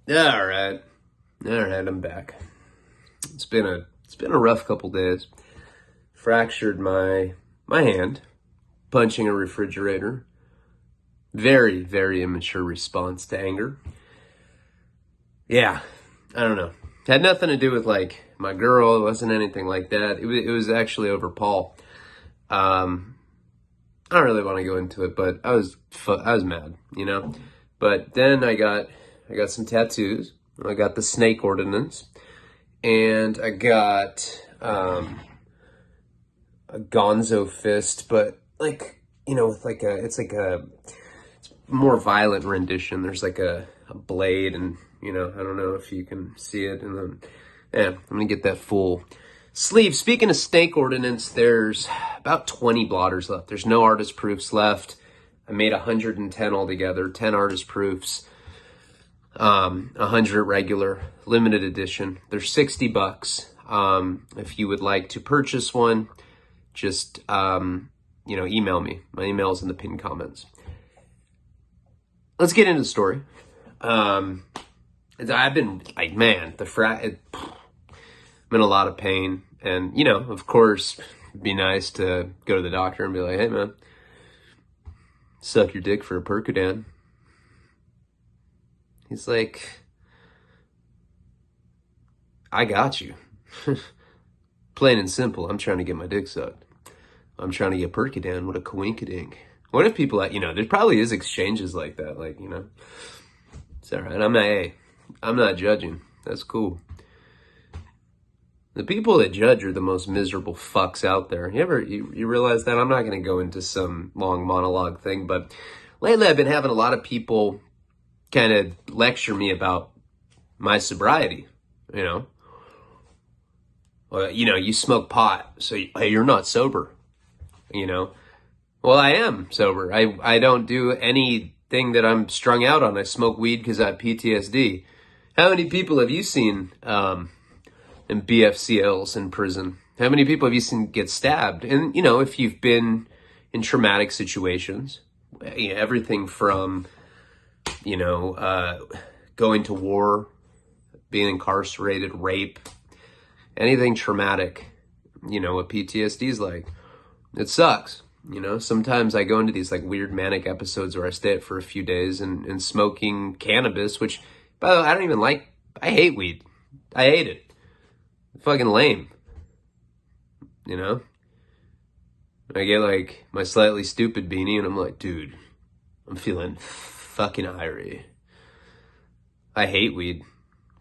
All right, I'm back. It's been a rough couple days. Fractured my hand punching a refrigerator. Very, very immature response to anger. Yeah, I don't know. Had nothing to do with like my girl. It wasn't anything like that. It was actually over Paul. I don't really want to go into it, but I was mad, you know. But then I got some tattoos. I got the snake ordinance, and I got a gonzo fist, but like, you know, with like it's more violent rendition. There's like a blade, and you know, I don't know if you can see it, and then yeah, I'm gonna get that full sleeve. Speaking of snake ordinance, there's about 20 blotters left. There's no artist proofs left. I made 110 altogether, 10 artist proofs, 100 regular, limited edition. They're $60. If you would like to purchase one, just, email me. My email is in the pinned comments. Let's get into the story. I've been like, man, I'm in a lot of pain. And, you know, of course, it'd be nice to go to the doctor and be like, hey, man, suck your dick for a Percodan. He's like, I got you. Plain and simple, I'm trying to get my dick sucked. I'm trying to get Percodan. What a coinkadink. What if people, there probably is exchanges like that. Like, you know, it's all right. I'm not judging. That's cool. The people that judge are the most miserable fucks out there. You realize that? I'm not going to go into some long monologue thing, but lately I've been having a lot of people kind of lecture me about my sobriety, you know. Well, you know, you smoke pot, so hey, you're not sober, you know. Well, I am sober. I don't do anything that I'm strung out on. I smoke weed because I have PTSD. How many people have you seen in BFCLs in prison? How many people have you seen get stabbed? And, you know, if you've been in traumatic situations, everything from, you know, going to war, being incarcerated, rape, anything traumatic, you know, what PTSD is like. It sucks. You know, sometimes I go into these like weird manic episodes where I stay up for a few days and smoking cannabis, which, by the way, I don't even like. I hate weed. I hate it. Fucking lame. You know? I get like my slightly stupid beanie and I'm like, dude, I'm feeling fucking irie. I hate weed.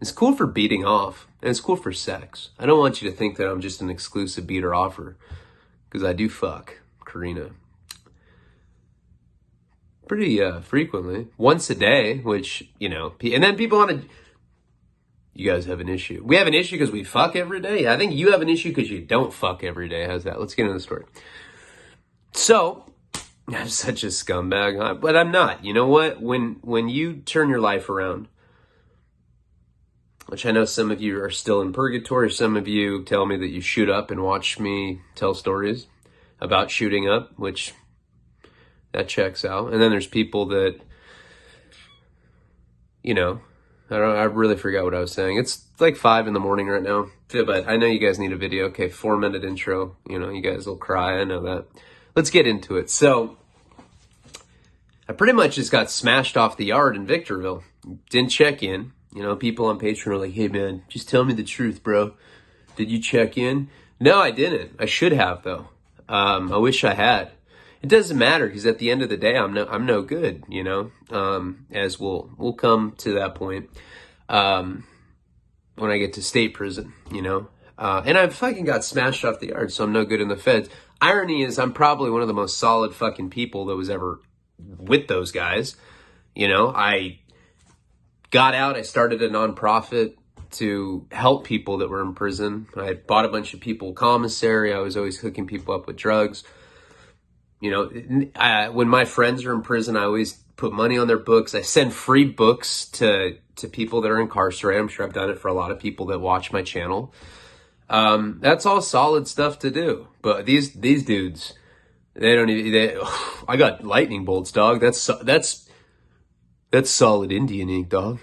It's cool for beating off, and it's cool for sex. I don't want you to think that I'm just an exclusive beater offer, because I do fuck Karina pretty frequently, once a day, which, you know, and then people want to, you guys have an issue. We have an issue because we fuck every day. I think you have an issue because you don't fuck every day. How's that? Let's get into the story. So, I'm such a scumbag, but I'm not. You know what? When you turn your life around, which I know some of you are still in purgatory, some of you tell me that you shoot up and watch me tell stories about shooting up, which that checks out. And then there's people that, you know, I really forgot what I was saying. It's like 5 a.m. right now, but I know you guys need a video. Okay, 4-minute intro. You know, you guys will cry. I know that. Let's get into it. So I pretty much just got smashed off the yard in Victorville. Didn't check in. You know, people on Patreon are like, hey, man, just tell me the truth, bro. Did you check in? No, I didn't. I should have, though. I wish I had. It doesn't matter, because at the end of the day, I'm no good, you know, as we'll come to that point when I get to state prison, you know. And I fucking got smashed off the yard, so I'm no good in the feds. Irony is I'm probably one of the most solid fucking people that was ever with those guys. You know, I got out, I started a nonprofit to help people that were in prison. I bought a bunch of people commissary. I was always hooking people up with drugs. You know, when my friends are in prison, I always put money on their books. I send free books to people that are incarcerated. I'm sure I've done it for a lot of people that watch my channel. That's all solid stuff to do. But these dudes, they don't even, I got lightning bolts, dog. That's solid Indian ink, dog.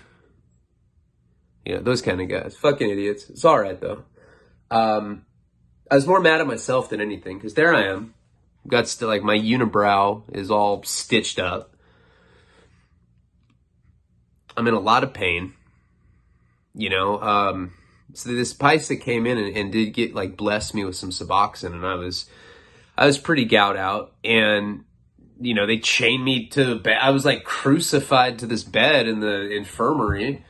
You know, those kind of guys. Fucking idiots. It's all right, though. I was more mad at myself than anything, because there I am. Got still, like, my unibrow is all stitched up. I'm in a lot of pain. You know, so this paisa came in and did get, like, bless me with some suboxone, and I was pretty gout out, and, you know, they chained me to the bed. I was, like, crucified to this bed in the infirmary,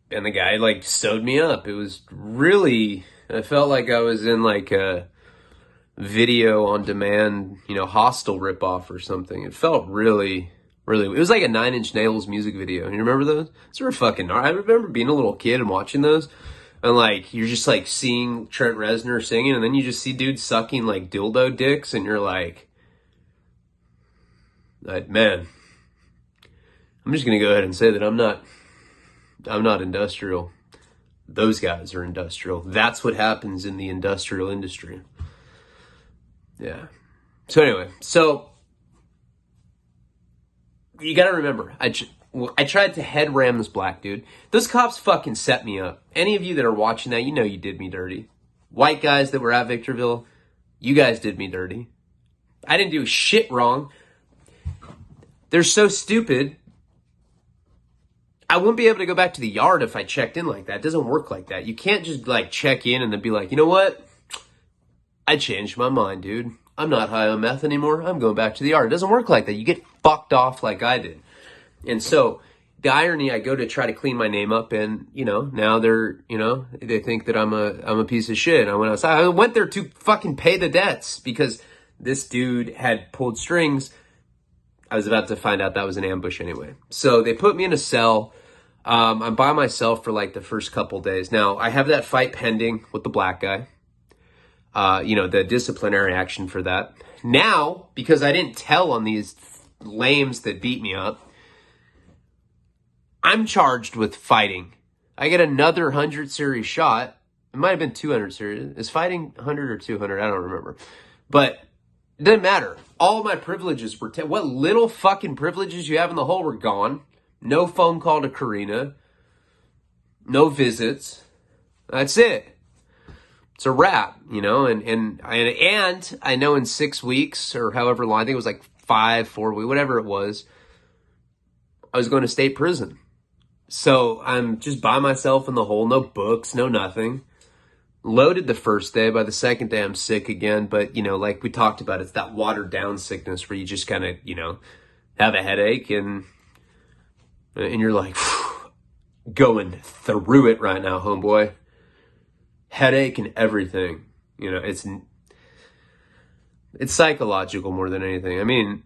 and the guy, like, sewed me up. It was really, I felt like I was in, like, a video on demand, you know, Hostel ripoff or something. It felt really, really, it was like a Nine Inch Nails music video. You remember those? Those were fucking, I remember being a little kid and watching those, and, like, you're just, like, seeing Trent Reznor singing, and then you just see dudes sucking, like, dildo dicks, and you're like, man, I'm just gonna go ahead and say that I'm not industrial. Those guys are industrial. That's what happens in the industrial industry. Yeah. So anyway, so you got to remember, I tried to head ram this black dude. Those cops fucking set me up. Any of you that are watching that, you know you did me dirty. White guys that were at Victorville, you guys did me dirty. I didn't do shit wrong. They're so stupid. I wouldn't be able to go back to the yard if I checked in like that. It doesn't work like that. You can't just, like, check in and then be like, you know what? I changed my mind, dude. I'm not high on meth anymore. I'm going back to the yard. It doesn't work like that. You get fucked off like I did. And so the irony, I go to try to clean my name up, and, you know, now they're, you know, they think that I'm a piece of shit. I went outside. I went there to fucking pay the debts because this dude had pulled strings. I was about to find out that was an ambush anyway. So they put me in a cell. I'm by myself for, like, the first couple days. Now, I have that fight pending with the black guy. You know, the disciplinary action for that. Now, because I didn't tell on these lames that beat me up, I'm charged with fighting. I get another 100 series shot. It might have been 200 series. Is fighting 100 or 200? I don't remember. But it doesn't matter. All my privileges were what little fucking privileges you have in the hole were gone. No phone call to Karina. No visits. That's it. It's a wrap, you know, and I know in 6 weeks or however long, I think it was like 4 weeks, whatever it was, I was going to state prison. So I'm just by myself in the hole, no books, no nothing. Loaded the first day. By the second day, I'm sick again. But, you know, like we talked about, it's that watered down sickness where you just kind of, you know, have a headache and you're like, going through it right now, homeboy. Headache and everything. You know, it's psychological more than anything. I mean,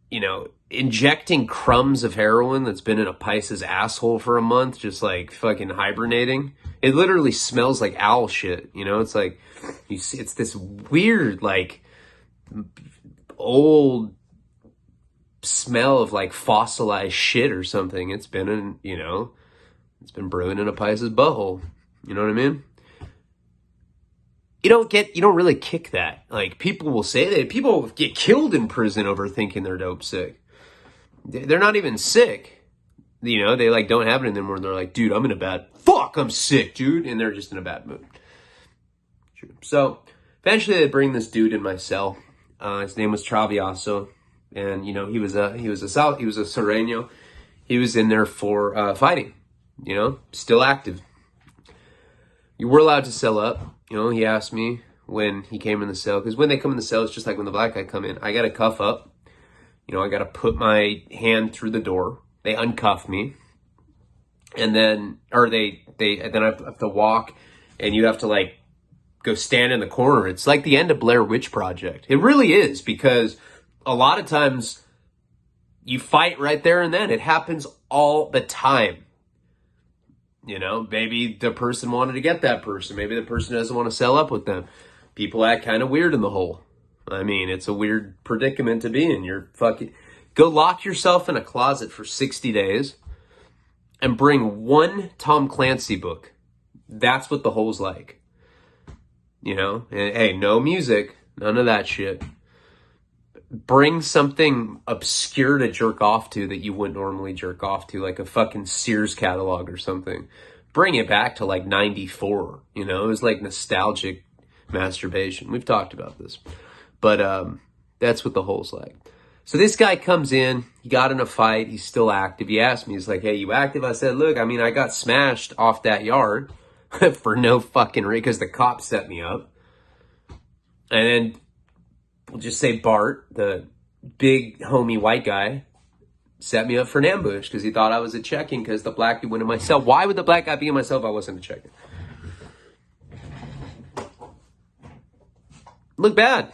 you know, injecting crumbs of heroin that's been in a paisa's asshole for a month, just like fucking hibernating. It literally smells like owl shit. You know, it's like, you see, it's this weird, like, old smell of like fossilized shit or something. It's been in, you know, it's been brewing in a paisa's butthole. You know what I mean? You don't really kick that. Like, people will say that. People get killed in prison over thinking they're dope sick. They're not even sick. You know, they, like, don't have it in them where they're like, dude, I'm sick, dude. And they're just in a bad mood. So, eventually they bring this dude in my cell. His name was Traviaso. And, you know, he was a Sereno. He was in there for fighting, you know, still active. You were allowed to cell up. You know, he asked me when he came in the cell, because when they come in the cell, it's just like when the black guy come in. I got to cuff up. You know, I got to put my hand through the door. They uncuff me. And then, then I have to walk, and you have to, like, go stand in the corner. It's like the end of Blair Witch Project. It really is, because a lot of times you fight right there and then. It happens all the time. You know, maybe the person wanted to get that person. Maybe the person doesn't want to sell up with them. People act kind of weird in the hole. I mean, it's a weird predicament to be in. You're fucking... Go lock yourself in a closet for 60 days and bring one Tom Clancy book. That's what the hole's like. You know? And, hey, no music. None of that shit. bring something obscure to jerk off to that you wouldn't normally jerk off to, like a fucking Sears catalog or something. Bring it back to like 94, you know? It was like nostalgic masturbation. We've talked about this. But that's what the hole's like. So this guy comes in, he got in a fight, he's still active. He asked me, he's like, hey, you active? I said, look, I mean, I got smashed off that yard for no fucking reason, because the cop set me up. And then we'll just say Bart, the big homie white guy, set me up for an ambush because he thought I was a check-in because the black dude went in my cell. Why would the black guy be in my cell if I wasn't a check-in? Look bad.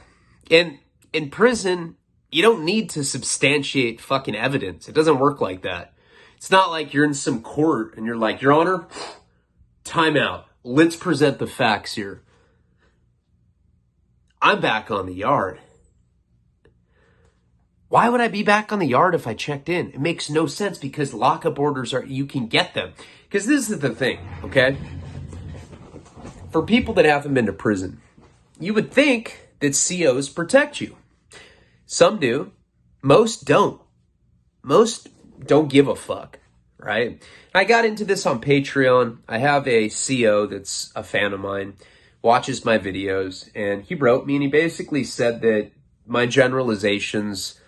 And in prison, you don't need to substantiate fucking evidence. It doesn't work like that. It's not like you're in some court and you're like, Your Honor, time out. Let's present the facts here. I'm back on the yard. Why would I be back on the yard if I checked in? It makes no sense because lockup orders you can get them. Because this is the thing, okay? For people that haven't been to prison, you would think that COs protect you. Some do. Most don't. Most don't give a fuck, right? I got into this on Patreon. I have a CO that's a fan of mine, watches my videos, and he wrote me and he basically said that my generalizations,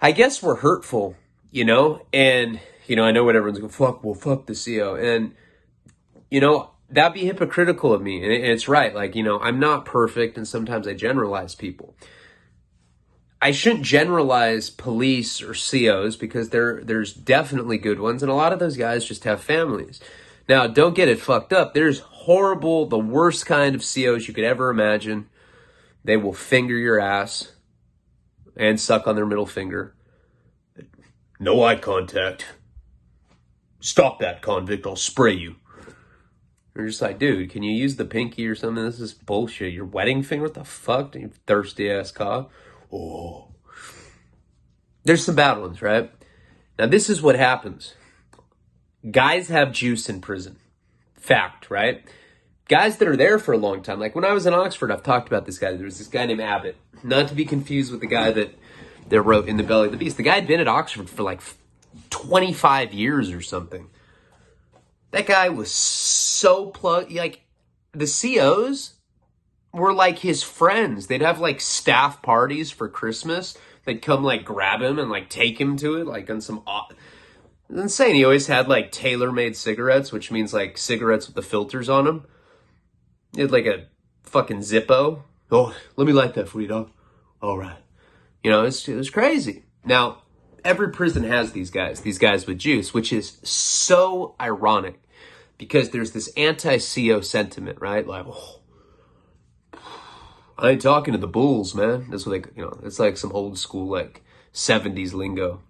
I guess, were hurtful, you know? And, you know, I know what everyone's going, fuck the CO. And, you know, that'd be hypocritical of me. And it's right. Like, you know, I'm not perfect and sometimes I generalize people. I shouldn't generalize police or COs because there's definitely good ones. And a lot of those guys just have families. Now, don't get it fucked up. There's horrible, the worst kind of COs you could ever imagine. They will finger your ass and suck on their middle finger. No eye contact. Stop that, convict. I'll spray you. You're just like, dude, can you use the pinky or something? This is bullshit. Your wedding finger? What the fuck? You thirsty ass cop. Oh. There's some bad ones, right? Now, this is what happens. Guys have juice in prison. Fact, right? Guys that are there for a long time. Like when I was in Oxford, I've talked about this guy. There was this guy named Abbott. Not to be confused with the guy that wrote In the Belly of the Beast. The guy had been at Oxford for like 25 years or something. That guy was so plugged. Like, the COs were like his friends. They'd have like staff parties for Christmas. They'd come like grab him and like take him to it, like on some... It's insane. He always had like tailor-made cigarettes, which means like cigarettes with the filters on them. He had like a fucking Zippo. Oh, let me light that for you, dog. All right. You know, it was crazy. Now, every prison has these guys with juice, which is so ironic because there's this anti-CO sentiment, right? Like, oh, I ain't talking to the bulls, man. That's what they, you know, it's like some old school, like 70s lingo.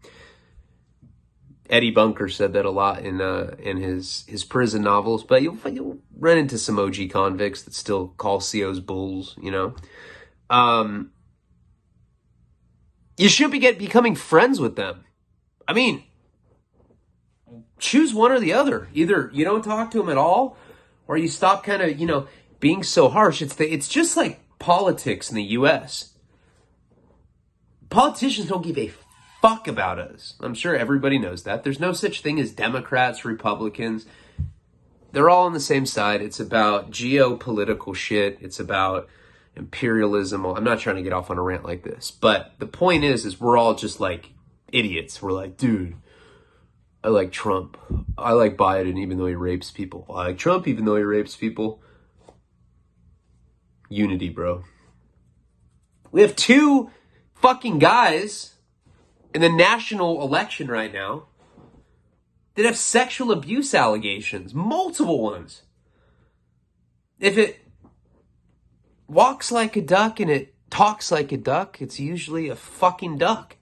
Eddie Bunker said that a lot in his prison novels, but you'll run into some OG convicts that still call COs bulls, you know. You shouldn't be becoming friends with them. I mean, choose one or the other. Either you don't talk to them at all, or you stop kind of, you know, being so harsh. It's just like politics in the U.S. Politicians don't give a fuck about us. I'm sure everybody knows that. There's no such thing as Democrats, Republicans. They're all on the same side. It's about geopolitical shit. It's about imperialism. I'm not trying to get off on a rant like this, but the point is we're all just like idiots. We're like, dude, I like Trump. I like Biden even though he rapes people. I like Trump even though he rapes people. Unity, bro. We have two fucking guys in the national election right now that have sexual abuse allegations, multiple ones. If it walks like a duck and it talks like a duck, it's usually a fucking duck.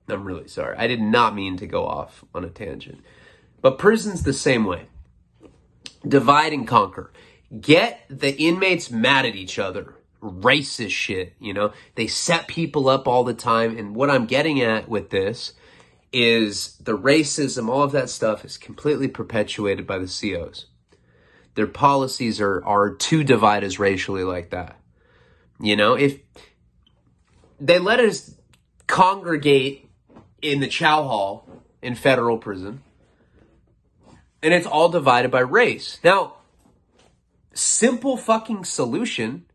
I'm really sorry. I did not mean to go off on a tangent. But prison's the same way. Divide and conquer. Get the inmates mad at each other. Racist shit, you know? They set people up all the time. And what I'm getting at with this is the racism, all of that stuff is completely perpetuated by the COs. Their policies are to divide us racially like that. You know, if they let us congregate in the chow hall in federal prison, and it's all divided by race. Now, simple fucking solution.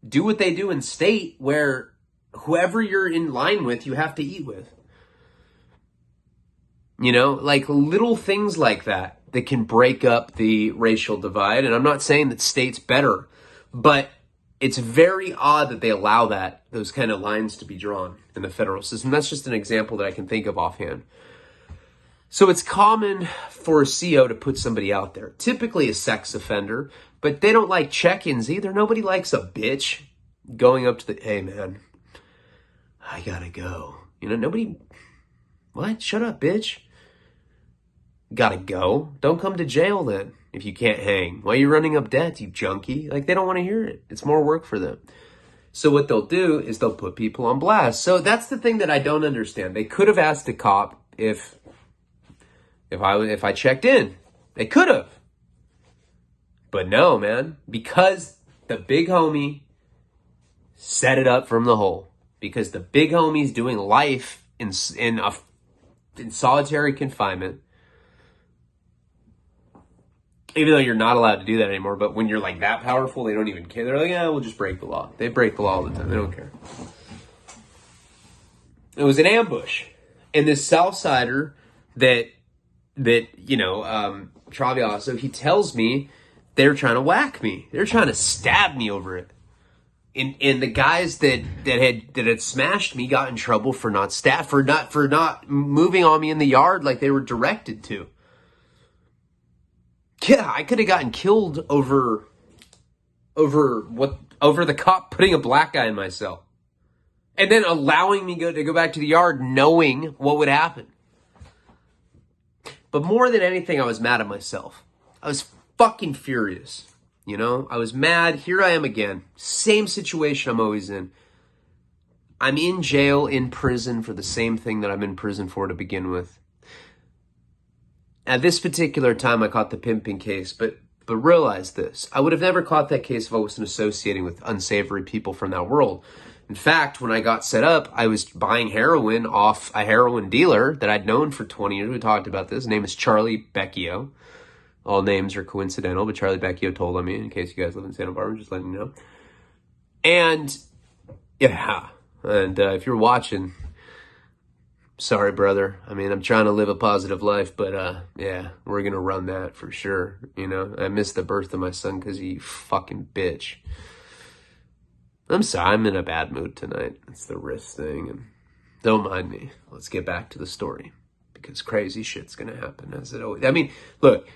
Do what they do in state where whoever you're in line with, you have to eat with. You know, like little things like that can break up the racial divide. And I'm not saying that state's better, but it's very odd that they allow those kind of lines to be drawn in the federal system. That's just an example that I can think of offhand. So it's common for a CO to put somebody out there, typically a sex offender, but they don't like check-ins either. Nobody likes a bitch going up to hey man, I gotta go. You know, nobody, what? Shut up, bitch. Gotta go. Don't come to jail then if you can't hang. Why are you running up debt, you junkie? Like, they don't want to hear it. It's more work for them. So what they'll do is they'll put people on blast. So that's the thing that I don't understand. They could have asked a cop if I checked in. They could have. But no, man. Because the big homie set it up from the hole. Because the big homie's doing life in solitary confinement. Even though you're not allowed to do that anymore, but when you're like that powerful, they don't even care. They're like, yeah, we'll just break the law. They break the law all the time. They don't care. It was an ambush. And this Southsider that Traviaso, he tells me they're trying to whack me. They're trying to stab me over it. And the guys that had smashed me got in trouble for not moving on me in the yard like they were directed to. Yeah, I could have gotten killed over the cop putting a black guy in my cell. And then allowing me to go back to the yard knowing what would happen. But more than anything, I was mad at myself. I was fucking furious. You know, I was mad. Here I am again. Same situation I'm always in. I'm in jail, in prison for the same thing that I'm in prison for to begin with. At this particular time, I caught the pimping case, but realize this. I would have never caught that case if I wasn't associating with unsavory people from that world. In fact, when I got set up, I was buying heroin off a heroin dealer that I'd known for 20 years. We talked about this. His name is Charlie Becchio. All names are coincidental, but Charlie Becchio told on me, in case you guys live in Santa Barbara, just letting you know. And, yeah, and if you're watching, sorry, brother. I mean, I'm trying to live a positive life, but, yeah, we're going to run that for sure. You know, I missed the birth of my son because he fucking bitch. I'm sorry, I'm in a bad mood tonight. It's the wrist thing, and don't mind me. Let's get back to the story, because crazy shit's going to happen, as it always. I mean, look,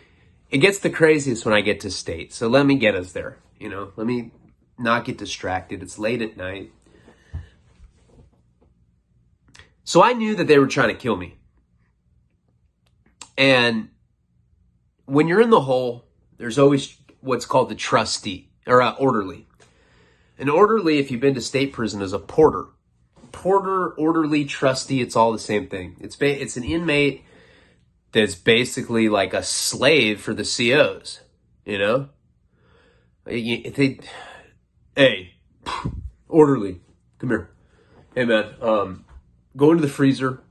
it gets the craziest when I get to state, so let me get us there, you know? Let me not get distracted. It's late at night. So I knew that they were trying to kill me. And when you're in the hole, there's always what's called the trustee, or orderly. An orderly, if you've been to state prison, is a porter. Porter, orderly, trustee, it's all the same thing. It's an inmate that's basically like a slave for the COs, you know? Hey, orderly, come here. Hey, man, go into the freezer,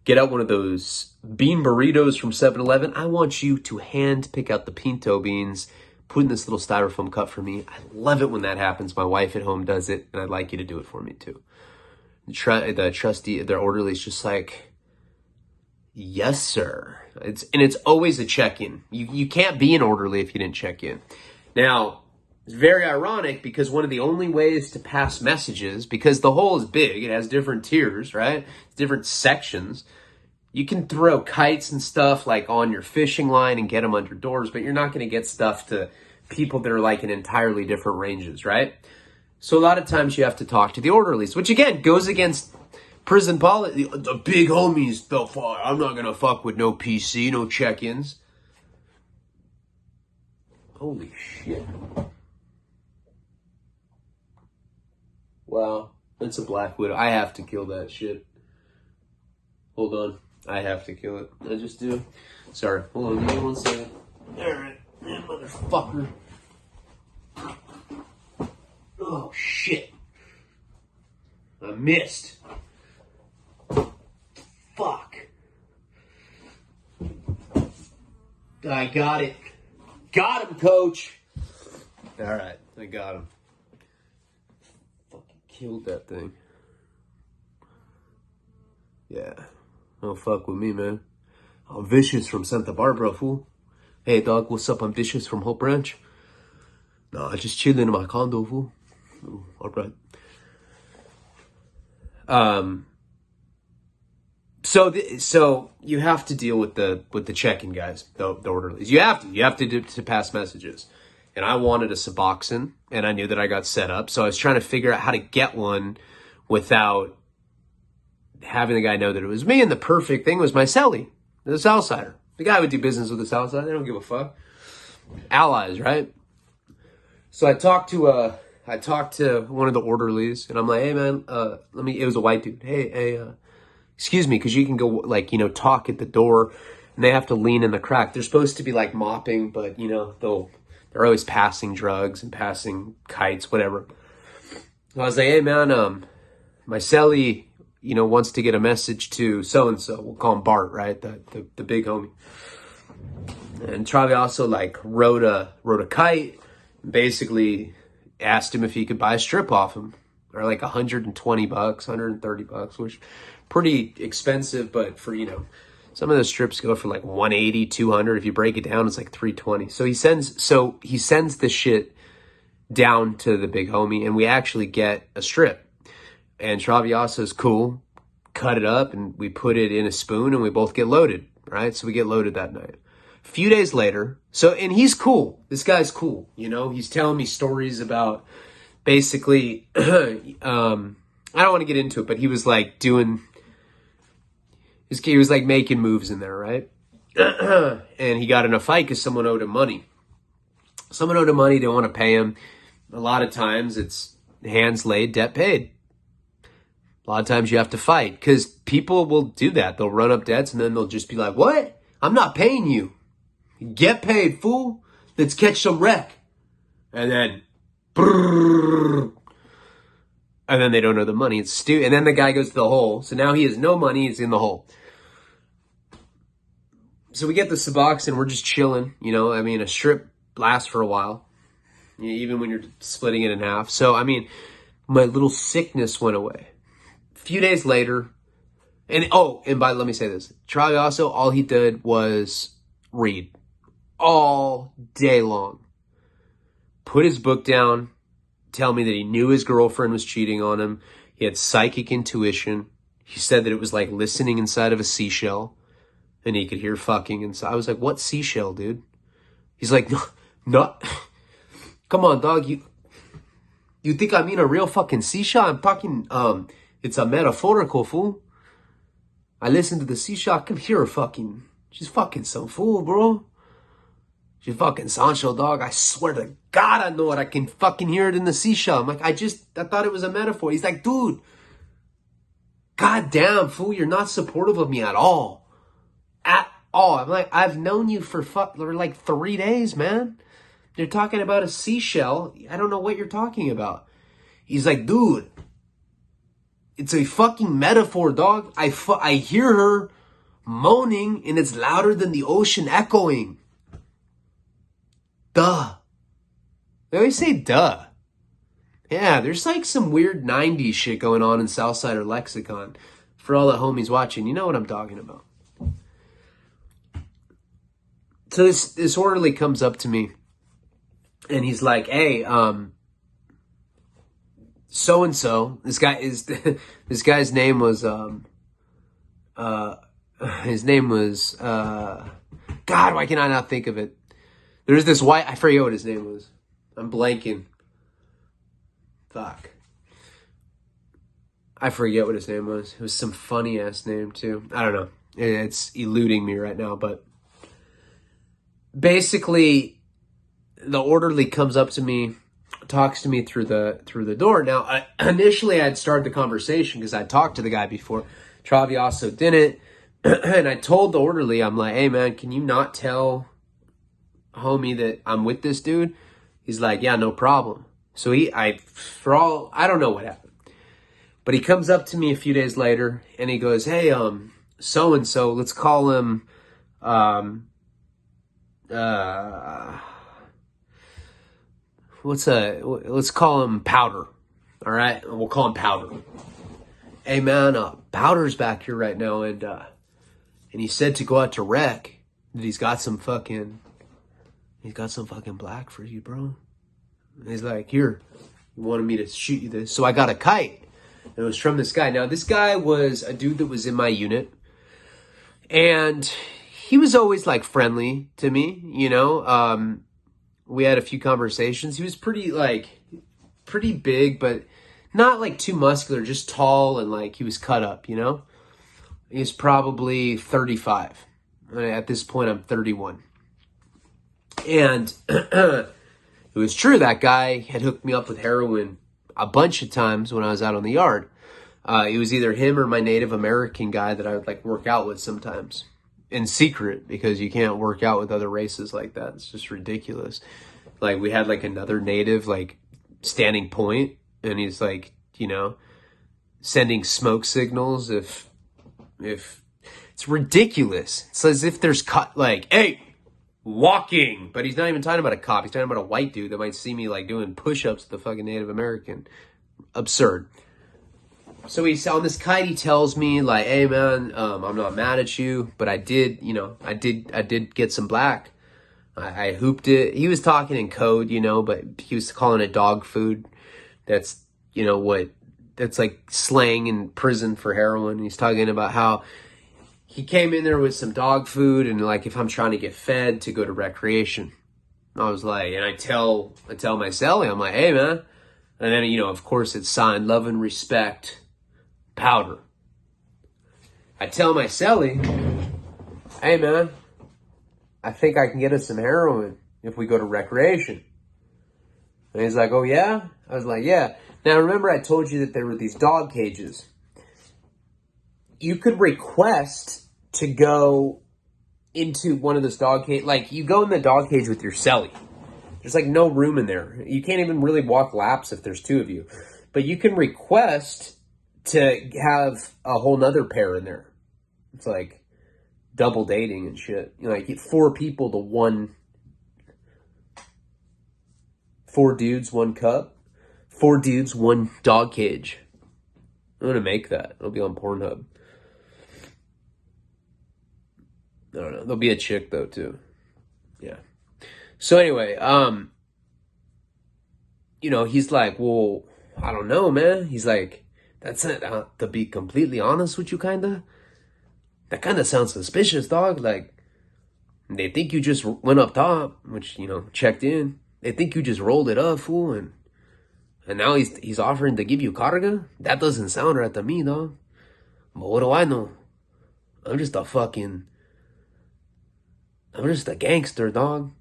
get out one of those bean burritos from 7-Eleven. I want you to hand pick out the pinto beans, put in this little styrofoam cup for me. I love it when that happens. My wife at home does it, and I'd like you to do it for me too. The trustee, their orderly is just like, yes, sir. It's always a check-in. You can't be an orderly if you didn't check in. Now, it's very ironic because one of the only ways to pass messages, because the hole is big, it has different tiers, right? Different sections. You can throw kites and stuff like on your fishing line and get them under doors, but you're not going to get stuff to people that are like in entirely different ranges, right? So a lot of times you have to talk to the orderlies, which again goes against prison policy. The big homies, I'm not going to fuck with no PC, no check-ins. Holy shit. Wow, that's a black widow. I have to kill that shit. Hold on. I have to kill it. I just do. Sorry. Hold on. Give me 1 second. Alright. Yeah, motherfucker. Oh, shit. I missed. Fuck. I got it. Got him, coach. All right, I got him. Fucking killed that thing. Yeah. Don't fuck with me, man. I'm Vicious from Santa Barbara, fool. Hey, dog, what's up? I'm Vicious from Hope Ranch. Nah, just chilling in my condo, fool. Ooh, all right. So you have to deal with the check-in guys, the orderlies. You have to pass messages. And I wanted a suboxone, and I knew that I got set up. So I was trying to figure out how to get one without having the guy know that it was me. And the perfect thing was my cellie, the Southsider. The guy would do business with the Southside. They don't give a fuck. Allies, right? So I talked to one of the orderlies, and I'm like, hey man, it was a white dude. Hey, excuse me, because you can go talk at the door, and they have to lean in the crack. They're supposed to be like mopping, but they're always passing drugs and passing kites, whatever. So I was like, hey man, my cellie, wants to get a message to so-and-so. We'll call him Bart, right? The big homie. And Travi also wrote a kite, and basically asked him if he could buy a strip off him, or like $120, $130, which pretty expensive, but for, some of the strips go for like 180, 200. If you break it down, it's like 320. So he sends this shit down to the big homie, and we actually get a strip. And Traviasa's cool, cut it up, and we put it in a spoon, and we both get loaded, right? So we get loaded that night. A few days later, and he's cool. This guy's cool, He's telling me stories about basically, I don't want to get into it, but he was he was making moves in there, right? And he got in a fight because someone owed him money. Someone owed him money, didn't want to pay him. A lot of times it's hands laid, debt paid. A lot of times you have to fight because people will do that. They'll run up debts and then they'll just be like, what? I'm not paying you. Get paid, fool. Let's catch some wreck. And then, and then they don't know the money. It's stupid. And then the guy goes to the hole. So now he has no money. He's in the hole. So we get the Suboxone. We're just chilling. A strip lasts for a while. Even when you're splitting it in half. So, my little sickness went away. A few days later. Let me say this. Charlie also, all he did was read. All day long. Put his book down. Tell me that he knew his girlfriend was cheating on him. He had psychic intuition. He said that it was like listening inside of a seashell. And he could hear fucking inside. I was like, what seashell, dude? He's like, no. Come on, dog. You think I mean a real fucking seashell? I'm talking, it's a metaphorical, fool. I listen to the seashell. I can hear her fucking. She's fucking some fool, bro. She's fucking Sancho, dog. I swear to God, I know it. I can fucking hear it in the seashell. I'm like, I thought it was a metaphor. He's like, dude. God damn, fool. You're not supportive of me at all. At all. I'm like, I've known you for like 3 days, man. You're talking about a seashell. I don't know what you're talking about. He's like, dude. It's a fucking metaphor, dog. I hear her moaning, and it's louder than the ocean echoing. Duh. They always say duh. Yeah, there's like some weird 90s shit going on in Southsider lexicon. For all the homies watching, you know what I'm talking about. So this orderly comes up to me, and he's like, hey, so-and-so, this guy's name was, God, why can I not think of it? There's this white, I forget what his name was. I'm blanking. Fuck. I forget what his name was. It was some funny ass name too. I don't know. It's eluding me right now, but basically the orderly comes up to me, talks to me through the door. Now, initially I'd started the conversation because I talked to the guy before. Traviaso didn't. And I told the orderly, I'm like, hey man, can you not tell homie that I'm with this dude? He's like, yeah, no problem. So I don't know what happened, but he comes up to me a few days later and he goes, hey, so-and-so, let's call him, let's call him Powder. All right. We'll call him Powder. Hey man, Powder's back here right now. And he said to go out to rec, that he's got some fucking black for you, bro. And he's like, here, you wanted me to shoot you this. So I got a kite. It was from this guy. Now, this guy was a dude that was in my unit. And he was always, like, friendly to me, you know. We had a few conversations. He was pretty big, but not, like, too muscular. Just tall and, like, he was cut up, you know. He was probably 35. At this point, I'm 31. And it was true, that guy had hooked me up with heroin a bunch of times when I was out on the yard. It was either him or my Native American guy that I would like work out with sometimes in secret, because you can't work out with other races like that. It's just ridiculous. Like, we had like another Native like standing point, and he's like, you know, sending smoke signals if it's ridiculous. It's as if there's like, hey, walking, but he's not even talking about a cop. He's talking about a white dude that might see me like doing push-ups with the fucking Native American. Absurd. So he's on this kite. He tells me like, hey man, I'm not mad at you, but I did get some black. I hooped it. He was talking in code, you know, but he was calling it dog food. That's, you know, that's like slang in prison for heroin. He's talking about how he came in there with some dog food, and like, if I'm trying to get fed to go to recreation. I was like, and I tell my cellie, I'm like, hey man. And then, you know, of course it's signed love and respect, Powder. I tell my cellie, hey man, I think I can get us some heroin if we go to recreation. And he's like, oh yeah? I was like, yeah. Now remember I told you that there were these dog cages. You could request to go into one of those dog cage. Like, you go in the dog cage with your cellie. There's like no room in there. You can't even really walk laps if there's two of you. But you can request to have a whole nother pair in there. It's like double dating and shit. You know, like 4 people to 1. 4 dudes, 1 cup. 4 dudes, 1 dog cage. I'm gonna make that. It'll be on Pornhub. I don't know. There'll be a chick though too. Yeah. So anyway, you know, he's like, well, I don't know, man. He's like, that's it. To be completely honest with you, that kind of sounds suspicious, dog. Like, they think you just went up top, which, you know, checked in. They think you just rolled it up, fool, and now he's offering to give you carga? That doesn't sound right to me, dog. But what do I know? I'm just a gangster, dog.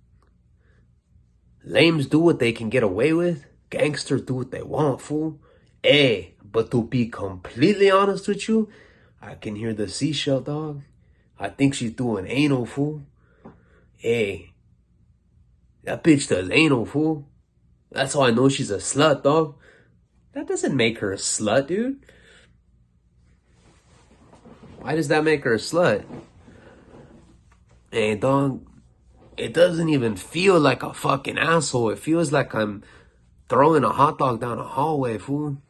Lames do what they can get away with. Gangsters do what they want, fool. Hey, but to be completely honest with you, I can hear the seashell, dog. I think she's doing anal, fool. Hey, that bitch does anal, fool. That's how I know she's a slut, dog. That doesn't make her a slut, dude. Why does that make her a slut? Hey, dog, it doesn't even feel like a fucking asshole. It feels like I'm throwing a hot dog down a hallway, fool.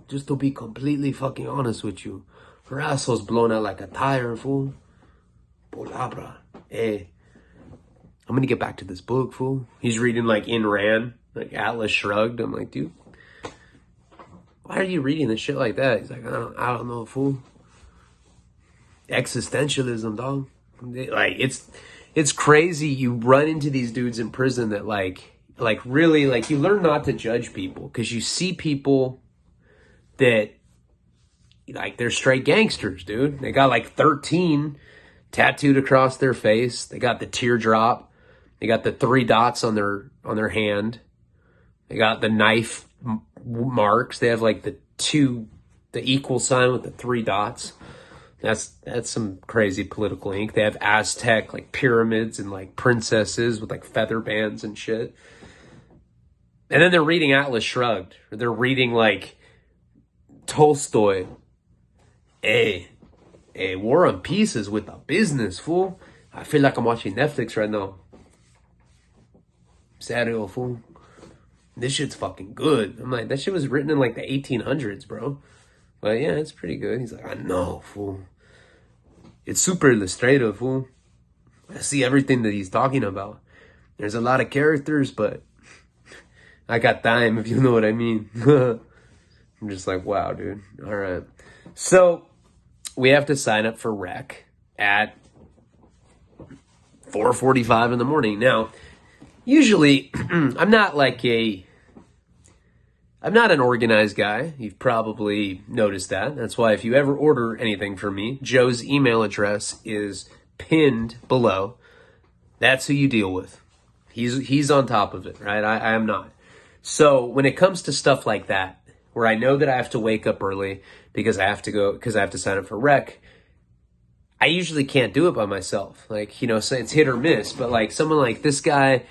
Just to be completely fucking honest with you. Her asshole's blown out like a tire, fool. Palabra. Hey, I'm gonna get back to this book, fool. He's reading like In Ran, like Atlas Shrugged. I'm like, dude, why are you reading this shit like that? He's like, I don't know, fool. Existentialism, dog. Like, it's crazy. You run into these dudes in prison that like really, like, you learn not to judge people, because you see people that, like, they're straight gangsters, dude. They got like 13 tattooed across their face. They got the teardrop. They got the 3 dots on their hand. They got the knife marks. They have like the equal sign with the 3 dots. That's some crazy political ink. They have Aztec like pyramids and like princesses with like feather bands and shit. And then they're reading Atlas Shrugged, or they're reading like Tolstoy. Hey, War and Peace is with the business, fool. I feel like I'm watching Netflix right now. Serio, fool. This shit's fucking good. I'm like, that shit was written in like the 1800s, bro. But yeah, it's pretty good. He's like, I know, fool. It's super illustrative, fool. I see everything that he's talking about. There's a lot of characters, but I got time, if you know what I mean. I'm just like, wow, dude. All right. So we have to sign up for rec at 4:45 in the morning. Now, usually I'm not an organized guy. You've probably noticed that. That's why if you ever order anything from me, Joe's email address is pinned below. That's who you deal with. He's on top of it, right? I am not. So when it comes to stuff like that, where I know that I have to wake up early because I have to sign up for rec, I usually can't do it by myself. Like, you know, so it's hit or miss. But like someone like this guy,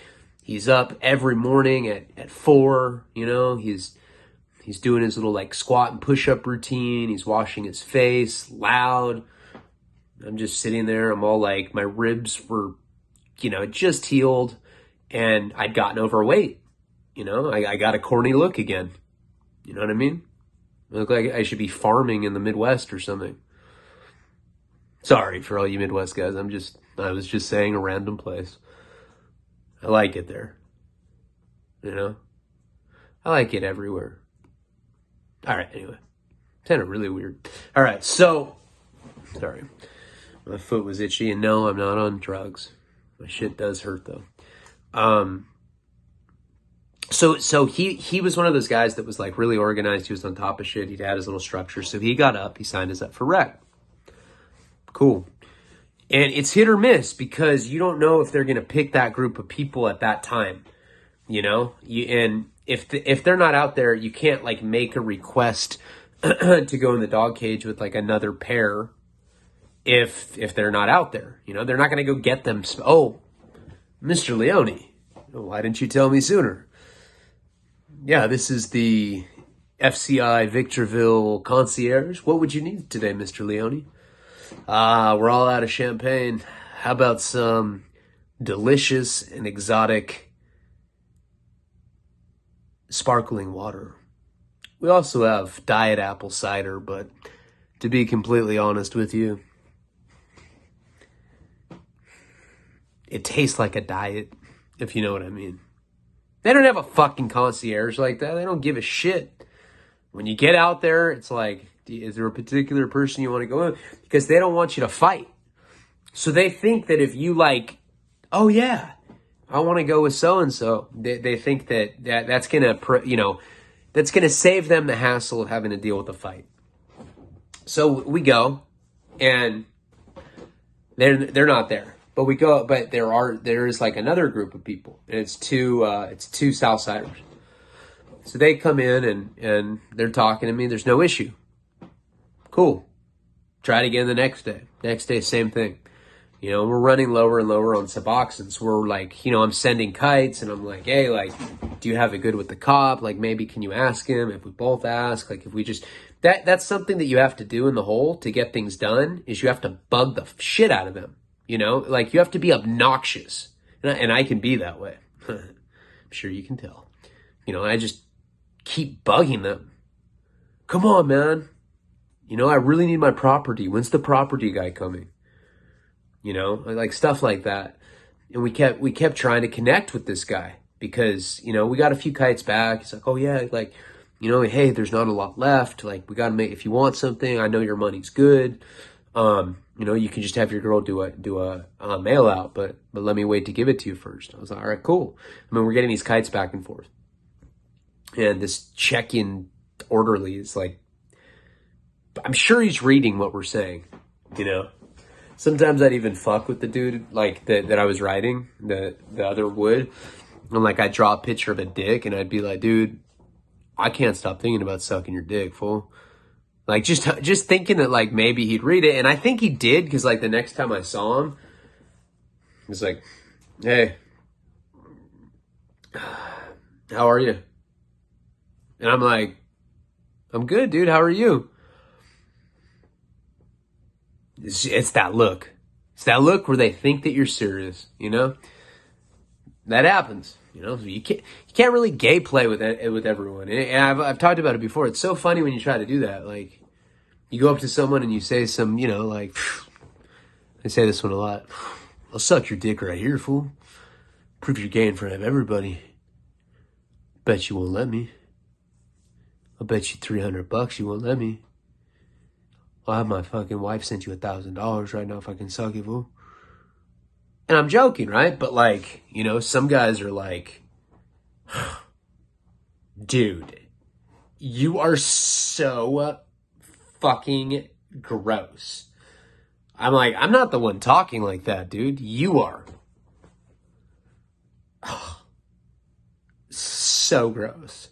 he's up every morning at 4, you know, he's doing his little like squat and push-up routine. He's washing his face loud. I'm just sitting there. I'm all like, my ribs were, you know, just healed and I'd gotten overweight. You know, I got a corny look again. You know what I mean? I look like I should be farming in the Midwest or something. Sorry for all you Midwest guys. I was just saying a random place. I like it there. You know? I like it everywhere. All right, anyway. Kind of really weird. All right, so, sorry. My foot was itchy, and no, I'm not on drugs. My shit does hurt, though. So he was one of those guys that was like really organized. He was on top of shit. He'd had his little structure. So he got up, he signed us up for rec. Cool. And it's hit or miss because you don't know if they're going to pick that group of people at that time, you know? And if they're not out there, you can't like make a request to go in the dog cage with like another pair if they're not out there, you know? They're not going to go get them. Oh, Mr. Leone, why didn't you tell me sooner? Yeah, this is the FCI Victorville concierge. What would you need today, Mr. Leone? We're all out of champagne. How about some delicious and exotic sparkling water? We also have diet apple cider, but to be completely honest with you, it tastes like a diet, if you know what I mean. They don't have a fucking concierge like that. They don't give a shit. When you get out there, it's like, is there a particular person you want to go in? Because they don't want you to fight. So they think that if you like, oh yeah, I want to go with so-and-so, they think that's going to, you know, that's going to save them the hassle of having to deal with a fight. So we go, and they're not there. But we go, but there is like another group of people, and it's two Southsiders. So they come in and they're talking to me. There's no issue. Cool. Try it again the next day. Next day, same thing. You know, we're running lower and lower on suboxone. So we're like, you know, I'm sending kites, and I'm like, hey, like, do you have it good with the cop? Like, maybe can you ask him? If we both ask, like, if we just that's something that you have to do in the hole to get things done. Is you have to bug the shit out of them. You know, like you have to be obnoxious. And I can be that way. I'm sure you can tell. You know, I just keep bugging them. Come on, man. You know, I really need my property. When's the property guy coming? You know, like stuff like that. And we kept trying to connect with this guy because, you know, we got a few kites back. He's like, oh yeah, like, you know, hey, there's not a lot left. Like, we got to make, if you want something, I know your money's good. You know, you can just have your girl do a mail out, but let me wait to give it to you first. I was like, all right, cool. I mean, we're getting these kites back and forth. And this check-in orderly is like, I'm sure he's reading what we're saying, you know. Sometimes I'd even fuck with the dude, like, that I was writing, the other would. And, like, I'd draw a picture of a dick, and I'd be like, dude, I can't stop thinking about sucking your dick, fool. Like, just thinking that, like, maybe he'd read it. And I think he did, because, like, the next time I saw him, he was like, hey, how are you? And I'm like, I'm good, dude. How are you? It's that look. It's that look where they think that you're serious, you know? That happens, you know? So you can't really gay play with everyone. And I've talked about it before. It's so funny when you try to do that. Like, you go up to someone and you say some, you know, like, I say this one a lot. I'll suck your dick right here, fool. Prove you're gay in front of everybody. Bet you won't let me. I'll bet you $300 you won't let me. I'll have my fucking wife send you $1,000 right now if I can suck it, fool. And I'm joking, right? But like, you know, some guys are like, dude, you are so fucking gross. I'm like, I'm not the one talking like that, dude. You are. So gross.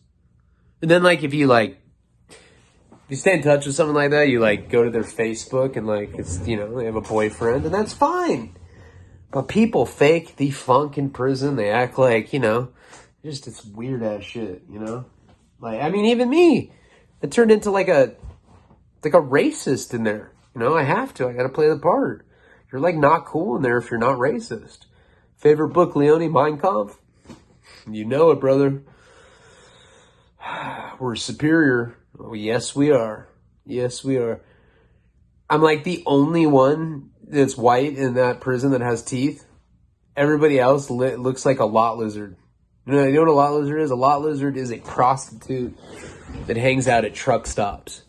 And then like if you stay in touch with someone like that, you like go to their Facebook and like it's, you know, they have a boyfriend and that's fine. But people fake the funk in prison. They act like, you know, just it's weird ass shit, you know? Like, I mean, even me, it turned into like a racist in there. You know, I have to. I got to play the part. You're like not cool in there if you're not racist. Favorite book, Leone, Mein Kampf? You know it, brother. We're superior. Oh, yes, we are. Yes, we are. I'm like the only one that's white in that prison that has teeth. Everybody else looks like a lot lizard. You know what a lot lizard is? A lot lizard is a prostitute that hangs out at truck stops.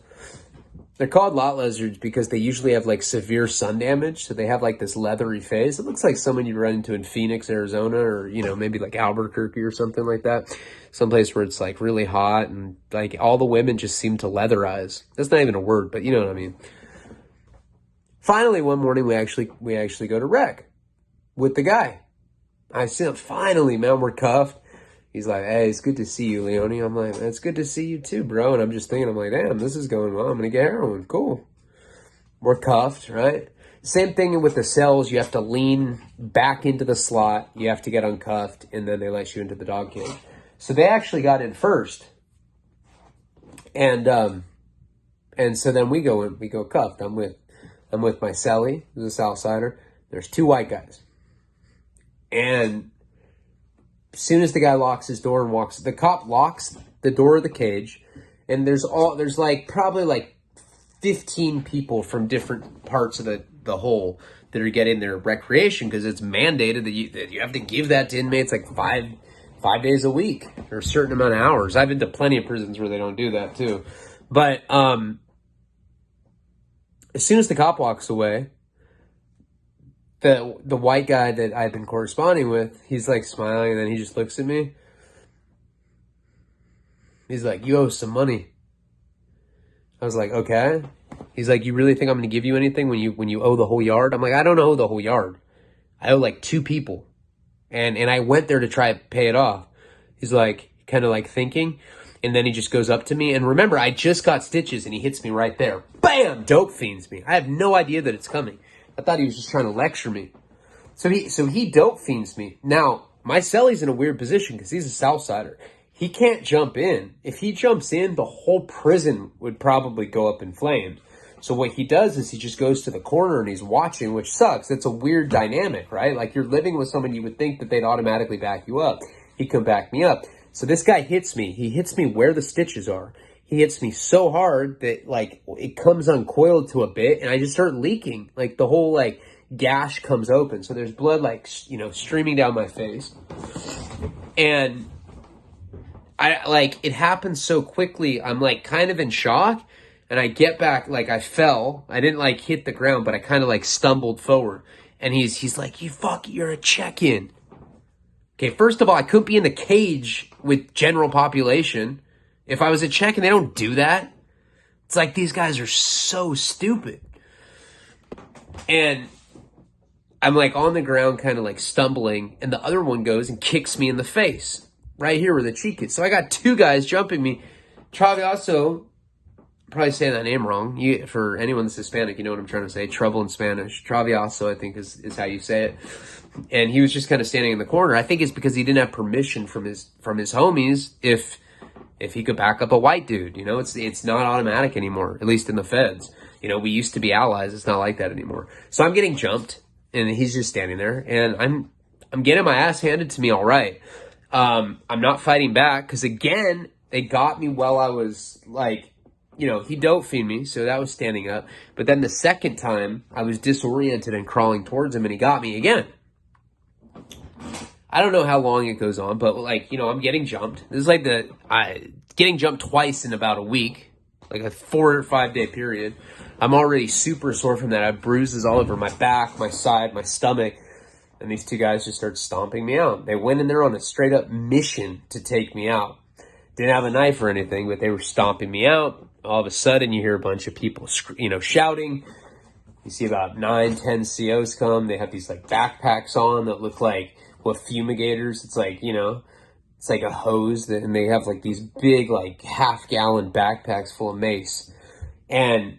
They're called lot lizards because they usually have like severe sun damage. So they have like this leathery face. It looks like someone you'd run into in Phoenix, Arizona, or, you know, maybe like Albuquerque or something like that. Someplace where it's like really hot and like all the women just seem to leatherize. That's not even a word, but you know what I mean. Finally, one morning we actually go to rec with the guy. I said, finally, man, we're cuffed. He's like, hey, it's good to see you, Leone. I'm like, it's good to see you too, bro. And I'm just thinking, I'm like, damn, this is going well. I'm going to get heroin. Cool. We're cuffed, right? Same thing with the cells. You have to lean back into the slot. You have to get uncuffed, and then they let you into the dog cage. So they actually got in first. And so then we go cuffed. I'm with my cellie, who's a Southsider. There's two white guys. And as soon as the guy locks his door and walks, the cop locks the door of the cage, and there's like probably like 15 people from different parts of the hole that are getting their recreation because it's mandated that you have to give that to inmates like five days a week or a certain amount of hours. I've been to plenty of prisons where they don't do that too. But as soon as the cop walks away, the white guy that I've been corresponding with, he's like smiling, and then he just looks at me. He's like, you owe some money. I was like, okay. He's like, you really think I'm going to give you anything when you owe the whole yard? I'm like, I don't owe the whole yard. I owe like 2 people. And I went there to try to pay it off. He's like, kind of like thinking. And then he just goes up to me. And remember, I just got stitches and he hits me right there. Bam! Dope fiends me. I have no idea that it's coming. I thought he was just trying to lecture me. So he dope fiends me. Now, my cellie's in a weird position because he's a Southsider. He can't jump in. If he jumps in, the whole prison would probably go up in flames. So what he does is he just goes to the corner and he's watching, which sucks. It's a weird dynamic, right? Like you're living with someone, you would think that they'd automatically back you up. He can back me up. So this guy hits me. He hits me where the stitches are. He hits me so hard that like it comes uncoiled to a bit and I just start leaking. Like the whole like gash comes open. So there's blood like, you know, streaming down my face. And I like, it happens so quickly. I'm like kind of in shock and I get back, like I fell. I didn't like hit the ground, but I kind of like stumbled forward. And he's like, you're a check-in. Okay, first of all, I couldn't be in the cage with general population. If I was a check-in, they don't do that. It's like these guys are so stupid. And I'm like on the ground kind of like stumbling, and the other one goes and kicks me in the face. Right here where the cheek is. So I got 2 guys jumping me. Travieso, probably saying that name wrong. For anyone that's Hispanic, you know what I'm trying to say. Trouble in Spanish. Travieso, I think, is how you say it. And he was just kind of standing in the corner. I think it's because he didn't have permission from his homies. If if he could back up a white dude. You know, it's not automatic anymore, at least in the feds. You know, we used to be allies. It's not like that anymore. So I'm getting jumped, and he's just standing there, and I'm getting my ass handed to me all right. I'm not fighting back because, again, they got me while I was, like, you know, he dope fiend me, so that was standing up. But then the second time, I was disoriented and crawling towards him, and he got me again. I don't know how long it goes on, but, like, you know, I'm getting jumped. This is like getting jumped twice in about a week, like a 4 or 5 day period. I'm already super sore from that. I have bruises all over my back, my side, my stomach. And these two guys just start stomping me out. They went in there on a straight up mission to take me out. Didn't have a knife or anything, but they were stomping me out. All of a sudden, you hear a bunch of people, you know, shouting. You see about 9, 10 COs come. They have these, like, backpacks on that look like, fumigators. It's like, you know, it's like a hose, and they have, like, these big, like, half-gallon backpacks full of mace. And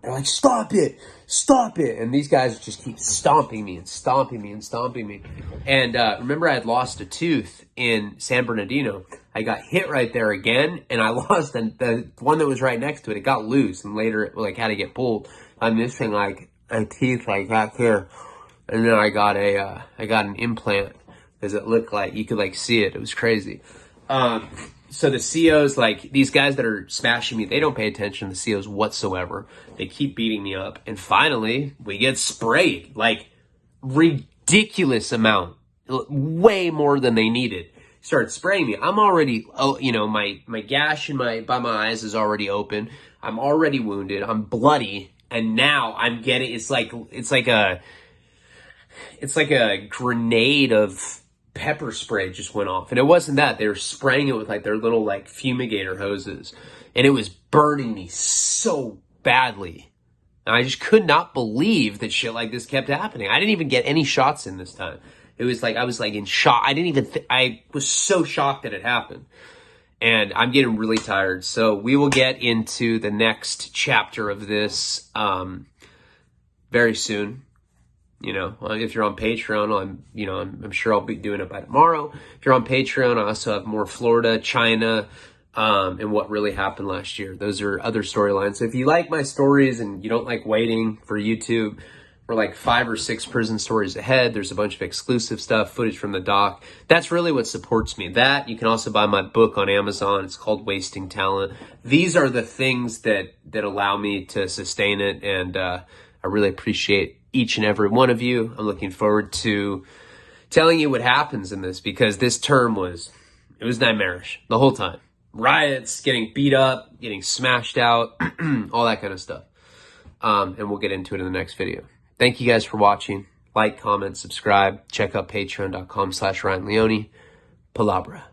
they're like, stop it, stop it. And these guys just keep stomping me and stomping me and stomping me. And remember, I had lost a tooth in San Bernardino. I got hit right there again, and I lost the one that was right next to it. It got loose, and later it, like, had to get pulled. I'm missing, like, a teeth like that here. And then I got an implant because it looked like you could, like, see it. It was crazy. So the COs, like, these guys that are smashing me, they don't pay attention to the COs whatsoever. They keep beating me up. And finally, we get sprayed, like, ridiculous amount, way more than they needed. Started spraying me. I'm already, you know, my gash by my eyes is already open. I'm already wounded. I'm bloody. And now I'm getting, it's like a grenade of pepper spray just went off. And it wasn't that. They were spraying it with, like, their little, like, fumigator hoses. And it was burning me so badly. And I just could not believe that shit like this kept happening. I didn't even get any shots in this time. It was like, I was, like, in shock. I was so shocked that it happened. And I'm getting really tired. So we will get into the next chapter of this very soon. You know, if you're on Patreon, I'm sure I'll be doing it by tomorrow. If you're on Patreon, I also have more Florida, China, and what really happened last year. Those are other storylines. So if you like my stories and you don't like waiting for YouTube, we're like 5 or 6 prison stories ahead. There's a bunch of exclusive stuff, footage from the doc. That's really what supports me. That, you can also buy my book on Amazon. It's called Wasting Talent. These are the things that allow me to sustain it, and I really appreciate each and every one of you. I'm looking forward to telling you what happens in this, because this term was nightmarish the whole time. Riots, getting beat up, getting smashed out, all that kind of stuff. And we'll get into it in the next video. Thank you guys for watching. Like, comment, subscribe. Check out patreon.com/Ryan Leone. Palabra.